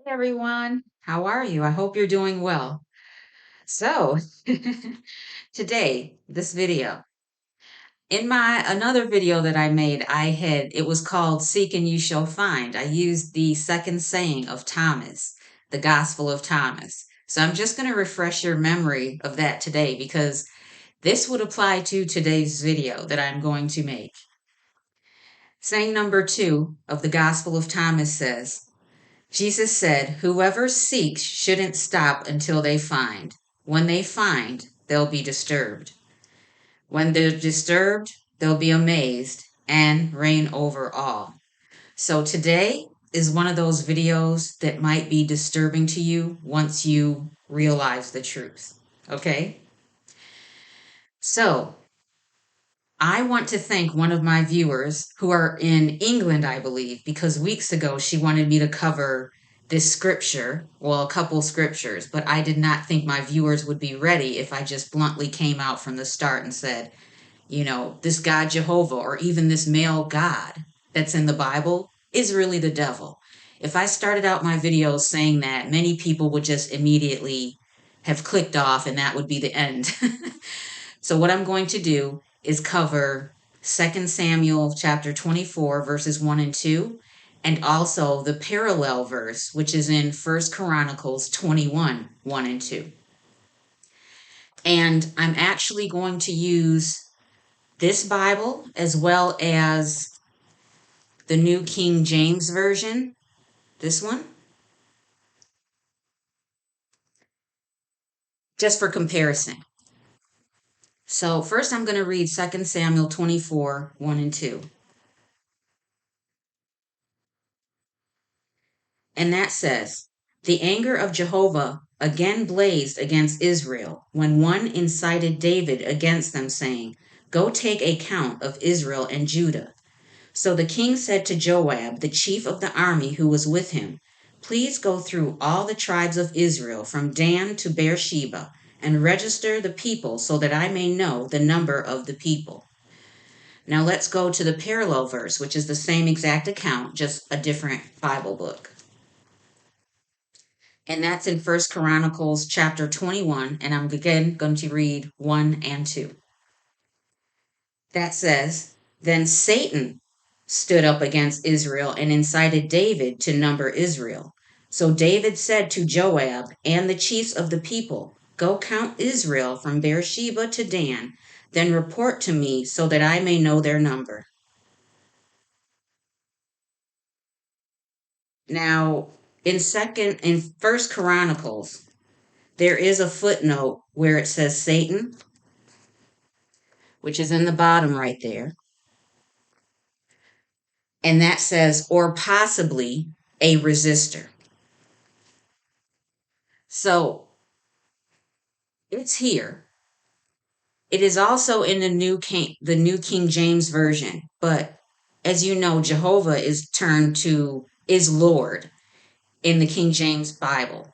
Hey everyone, how are you? I hope you're doing well. So, today, this video, in my another video that I made, it was called Seek and You Shall Find. I used the second saying of Thomas, the Gospel of Thomas. So I'm just going to refresh your memory of that today because this would apply to today's video that I'm going to make. Saying number 2 of the Gospel of Thomas says, Jesus said, whoever seeks shouldn't stop until they find. When they find, they'll be disturbed. When they're disturbed, they'll be amazed and reign over all. So today is one of those videos that might be disturbing to you once you realize the truth. Okay? So I want to thank one of my viewers who are in England, I believe, because weeks ago she wanted me to cover this scripture, well, a couple scriptures, but I did not think my viewers would be ready if I just bluntly came out from the start and said, this God Jehovah or even this male God that's in the Bible is really the devil. If I started out my videos saying that, many people would just immediately have clicked off and that would be the end. So what I'm going to do is cover 2 Samuel chapter 24, verses 1 and 2, and also the parallel verse, which is in 1 Chronicles 21, 1 and 2. And I'm actually going to use this Bible as well as the New King James Version, this one, just for comparison. So first I'm going to read 2 Samuel 24, 1 and 2. And that says, the anger of Jehovah again blazed against Israel when one incited David against them, saying, go take a count of Israel and Judah. So the king said to Joab, the chief of the army who was with him, please go through all the tribes of Israel from Dan to Beersheba and register the people so that I may know the number of the people. Now let's go to the parallel verse, which is the same exact account, just a different Bible book. And that's in 1 Chronicles chapter 21, and I'm again going to read 1 and 2. That says, then Satan stood up against Israel and incited David to number Israel. So David said to Joab and the chiefs of the people, go count Israel from Beersheba to Dan, then report to me so that I may know their number. Now, in First Chronicles, there is a footnote where it says Satan, which is in the bottom right there. And that says, or possibly a resistor. So it's here. It is also in the New King James Version. But as you know, Jehovah is Lord in the King James Bible.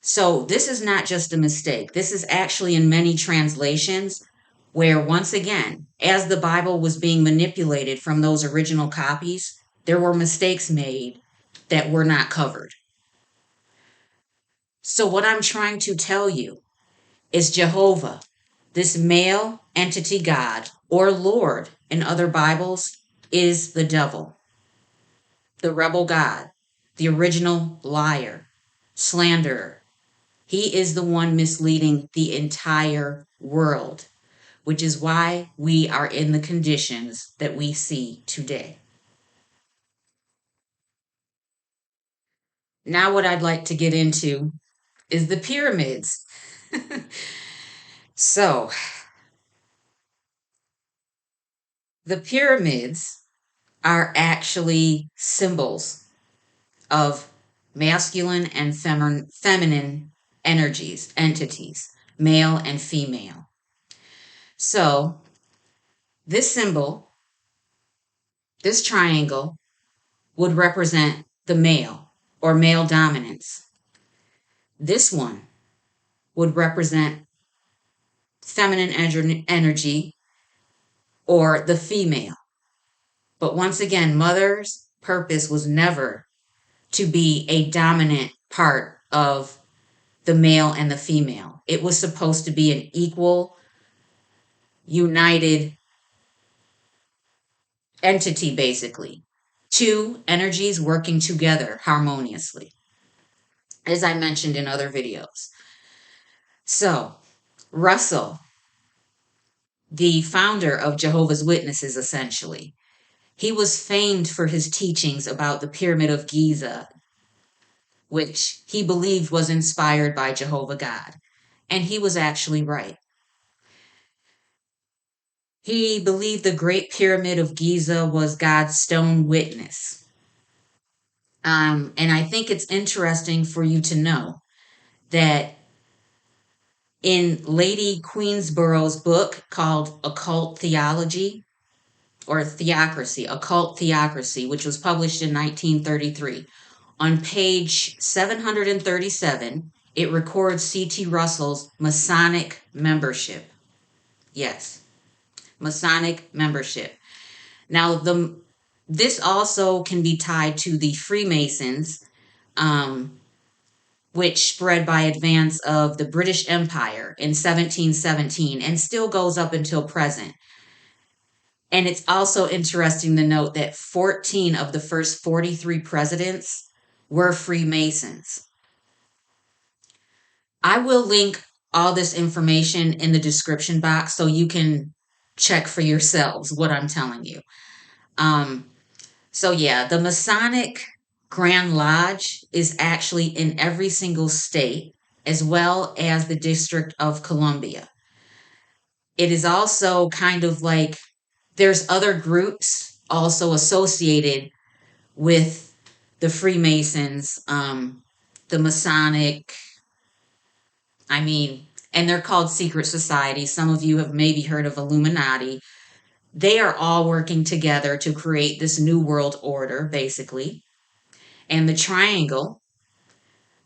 So this is not just a mistake. This is actually in many translations where, once again, as the Bible was being manipulated from those original copies, there were mistakes made that were not covered. So what I'm trying to tell you is Jehovah, this male entity God, or Lord in other Bibles, is the devil, the rebel God, the original liar, slanderer. He is the one misleading the entire world, which is why we are in the conditions that we see today. Now, what I'd like to get into is the pyramids. So, the pyramids are actually symbols of masculine and feminine entities, male and female. So, this symbol, this triangle, would represent the male or male dominance. This one would represent feminine energy or the female. But once again, mother's purpose was never to be a dominant part of the male and the female. It was supposed to be an equal, united entity, basically. Two energies working together harmoniously, as I mentioned in other videos. So, Russell, the founder of Jehovah's Witnesses, essentially, he was famed for his teachings about the Pyramid of Giza, which he believed was inspired by Jehovah God. And he was actually right. He believed the Great Pyramid of Giza was God's stone witness. And I think it's interesting for you to know that in Lady Queensborough's book called Occult Theology, or Theocracy, Occult Theocracy, which was published in 1933, on page 737, it records C.T. Russell's Masonic membership. Yes, Masonic membership. Now, this also can be tied to the Freemasons, which spread by advance of the British Empire in 1717 and still goes up until present. And it's also interesting to note that 14 of the first 43 presidents were Freemasons. I will link all this information in the description box so you can check for yourselves what I'm telling you. So yeah, the Masonic Grand Lodge is actually in every single state, as well as the District of Columbia. It is also kind of like there's other groups also associated with the Freemasons, the Masonic, and they're called secret societies. Some of you have maybe heard of Illuminati. They are all working together to create this new world order, basically. And the triangle,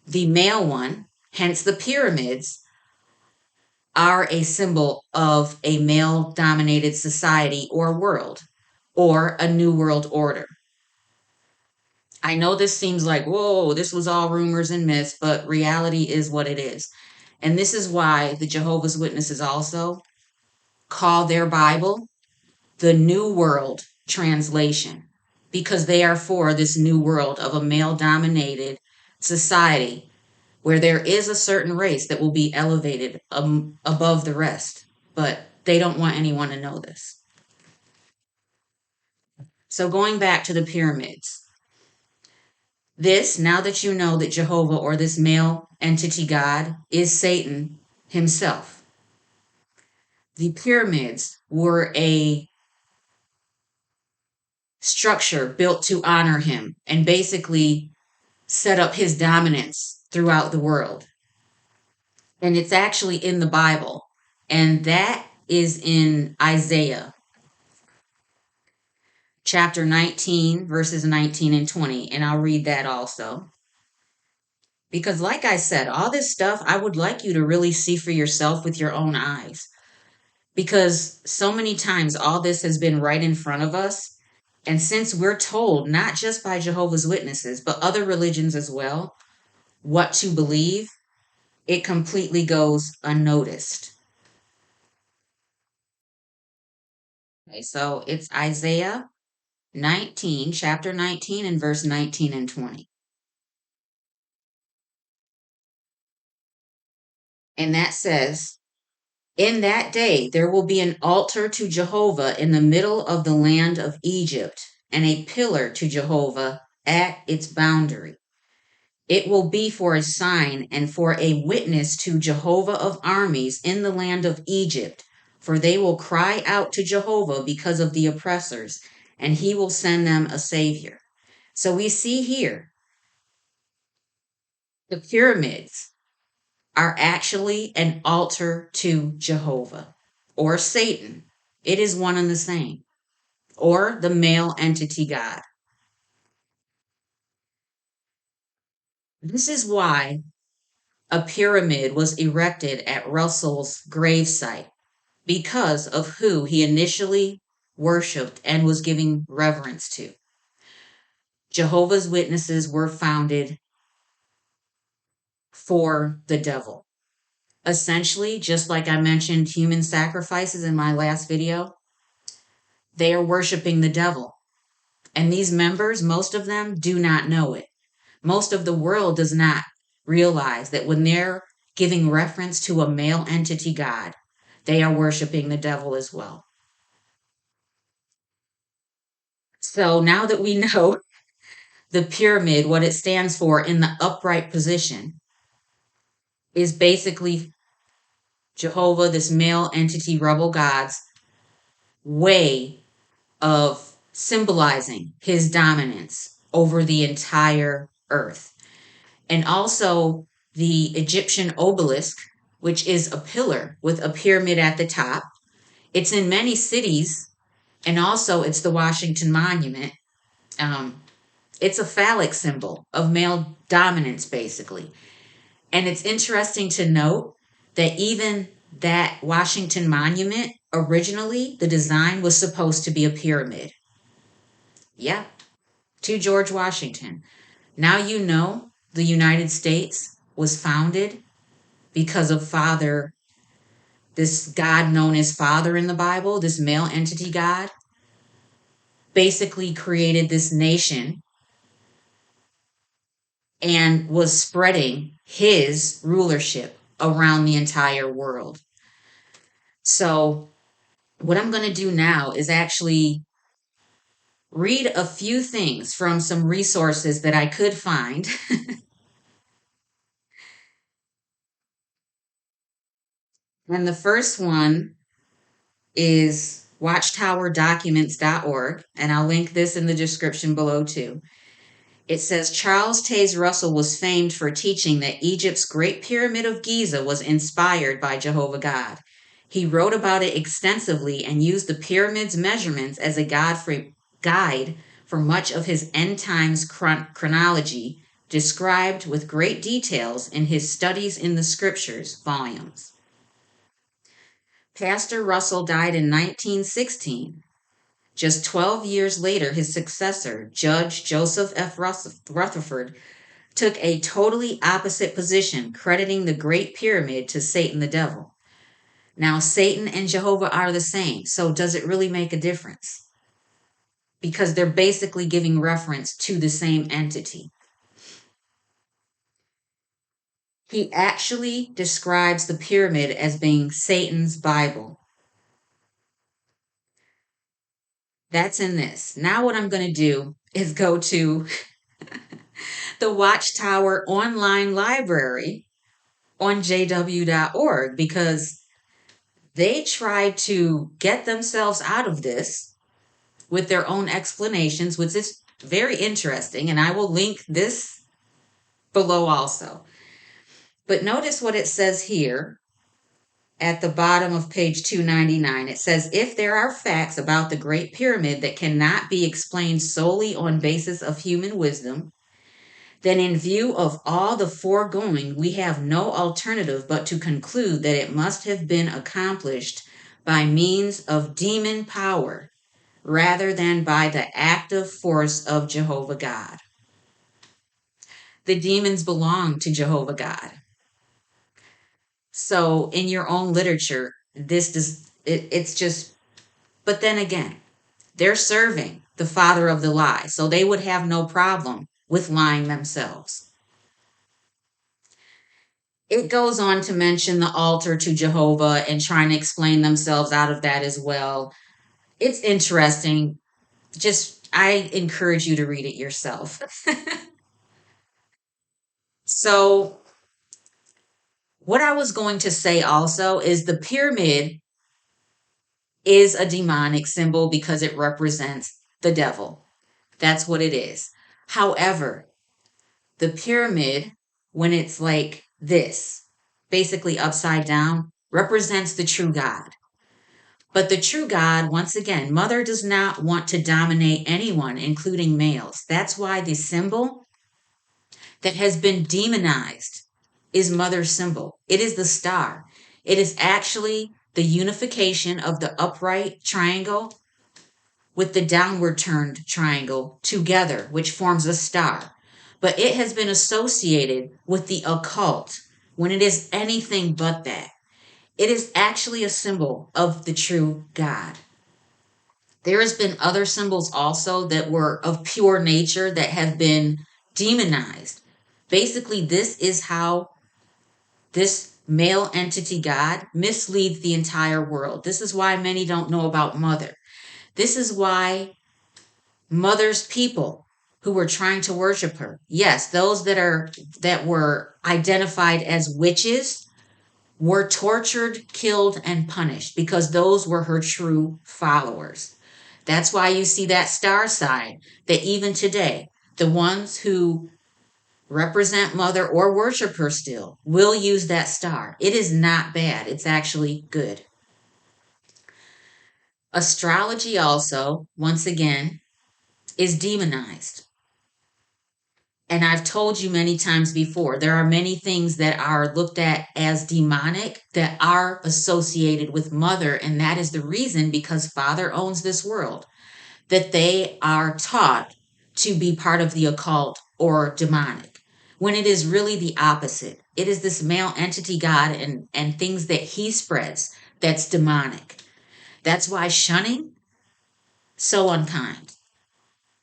the male one, hence the pyramids, are a symbol of a male dominated society or world, or a new world order. I know this seems like, whoa, this was all rumors and myths, but reality is what it is. And this is why the Jehovah's Witnesses also call their Bible the New World Translation, because they are for this new world of a male dominated society where there is a certain race that will be elevated above the rest, but they don't want anyone to know this. So going back to the pyramids, this, now that you know that Jehovah, or this male entity God, is Satan himself, the pyramids were a structure built to honor him and basically set up his dominance throughout the world. And it's actually in the Bible. And that is in Isaiah chapter 19, verses 19 and 20. And I'll read that also. Because like I said, all this stuff, I would like you to really see for yourself with your own eyes. Because so many times all this has been right in front of us. And since we're told, not just by Jehovah's Witnesses, but other religions as well, what to believe, it completely goes unnoticed. Okay, so it's Isaiah 19, chapter 19, and verse 19 and 20. And that says, in that day there will be an altar to Jehovah in the middle of the land of Egypt, and a pillar to Jehovah at its boundary. It will be for a sign and for a witness to Jehovah of armies in the land of Egypt, for they will cry out to Jehovah because of the oppressors, and he will send them a savior. So we see here the pyramids are actually an altar to Jehovah or Satan. It is one and the same, or the male entity God. This is why a pyramid was erected at Russell's gravesite, because of who he initially worshiped and was giving reverence to. Jehovah's Witnesses were founded for the devil. Essentially, just like I mentioned human sacrifices in my last video, they are worshiping the devil. And these members, most of them do not know it. Most of the world does not realize that when they're giving reference to a male entity God, they are worshiping the devil as well. So now that we know the pyramid, what it stands for in the upright position, is basically Jehovah, this male entity, rebel God's way of symbolizing his dominance over the entire earth. And also the Egyptian obelisk, which is a pillar with a pyramid at the top. It's in many cities, and also it's the Washington Monument. It's a phallic symbol of male dominance, basically. And it's interesting to note that even that Washington Monument, originally, the design was supposed to be a pyramid. Yeah, to George Washington. Now you know the United States was founded because of Father, this God known as Father in the Bible, this male entity God, basically created this nation and was spreading his rulership around the entire world. So, what I'm going to do now is actually read a few things from some resources that I could find. And the first one is watchtowerdocuments.org, and I'll link this in the description below too. It says Charles Taze Russell was famed for teaching that Egypt's Great Pyramid of Giza was inspired by Jehovah God. He wrote about it extensively and used the pyramid's measurements as a guide for much of his end times chronology, described with great details in his Studies in the Scriptures volumes. Pastor Russell died in 1916. Just 12 years later, his successor, Judge Joseph F. Rutherford, took a totally opposite position, crediting the Great Pyramid to Satan the devil. Now, Satan and Jehovah are the same, so does it really make a difference? Because they're basically giving reference to the same entity. He actually describes the pyramid as being Satan's Bible. That's in this. Now what I'm going to do is go to the Watchtower online library on jw.org because they tried to get themselves out of this with their own explanations, which is very interesting, and I will link this below also. But notice what it says here at the bottom of page 299. It says, if there are facts about the Great Pyramid that cannot be explained solely on basis of human wisdom, then in view of all the foregoing, we have no alternative but to conclude that it must have been accomplished by means of demon power rather than by the active force of Jehovah God. The demons belong to Jehovah God. So in your own literature, it's just, but then again, they're serving the father of the lie, so they would have no problem with lying themselves. It goes on to mention the altar to Jehovah and trying to explain themselves out of that as well. It's interesting. I encourage you to read it yourself. So, what I was going to say also is the pyramid is a demonic symbol because it represents the devil. That's what it is. However, the pyramid, when it's like this, basically upside down, represents the true God. But the true God, once again, Mother does not want to dominate anyone, including males. That's why the symbol that has been demonized is Mother's symbol. It is the star. It is actually the unification of the upright triangle with the downward turned triangle together, which forms a star. But it has been associated with the occult when it is anything but that. It is actually a symbol of the true God. There has been other symbols also that were of pure nature that have been demonized. Basically, this is how this male entity God misleads the entire world. This is why many don't know about Mother. This is why Mother's people who were trying to worship her, yes, those that were identified as witches, were tortured, killed, and punished because those were her true followers. That's why you see that star sign, that even today, the ones who represent Mother or worship her still will use that star. It is not bad, it's actually good. Astrology also, once again, is demonized. And I've told you many times before, there are many things that are looked at as demonic that are associated with Mother. And that is the reason, because Father owns this world, that they are taught to be part of the occult or demonic, when it is really the opposite. It is this male entity God and things that he spreads that's demonic. That's why shunning, so unkind.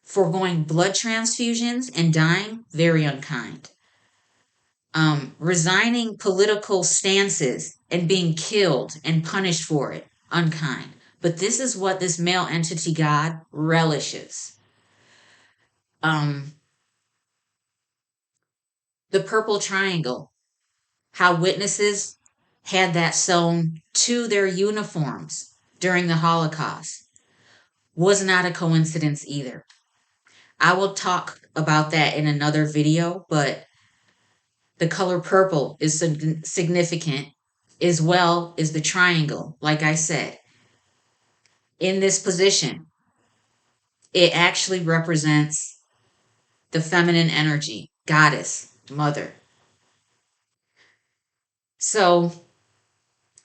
Foregoing blood transfusions and dying, very unkind. Resigning political stances and being killed and punished for it, unkind. But this is what this male entity God relishes. The purple triangle, how witnesses had that sewn to their uniforms during the Holocaust, was not a coincidence either. I will talk about that in another video, but the color purple is significant, as well as the triangle. Like I said, in this position, it actually represents the feminine energy, goddess, mother. So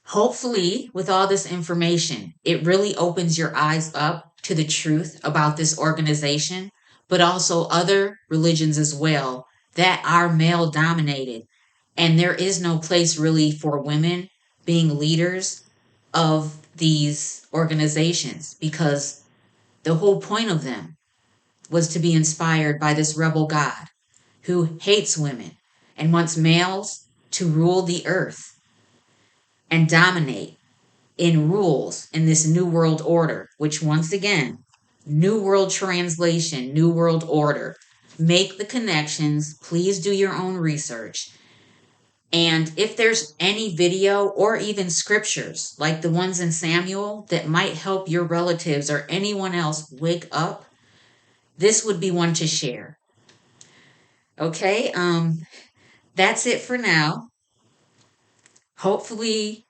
hopefully, with all this information, it really opens your eyes up to the truth about this organization, but also other religions as well that are male dominated. And there is no place really for women being leaders of these organizations, because the whole point of them was to be inspired by this rebel God who hates women and wants males to rule the earth and dominate in rules in this new world order, which, once again, new world translation, new world order. Make the connections. Please do your own research. And if there's any video or even scriptures like the ones in Samuel that might help your relatives or anyone else wake up, this would be one to share. Okay, that's it for now. Hopefully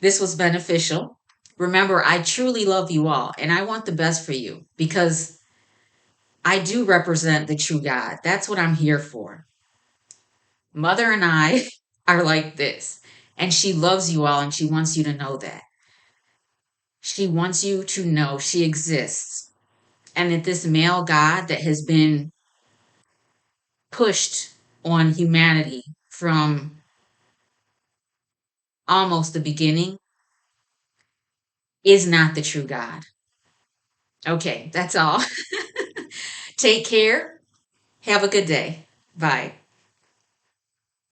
this was beneficial. Remember, I truly love you all and I want the best for you, because I do represent the true God. That's what I'm here for. Mother and I are like this, and she loves you all and she wants you to know that. She wants you to know she exists, and that this male God that has been pushed on humanity from almost the beginning is not the true God. Okay, that's all. Take care. Have a good day. Bye.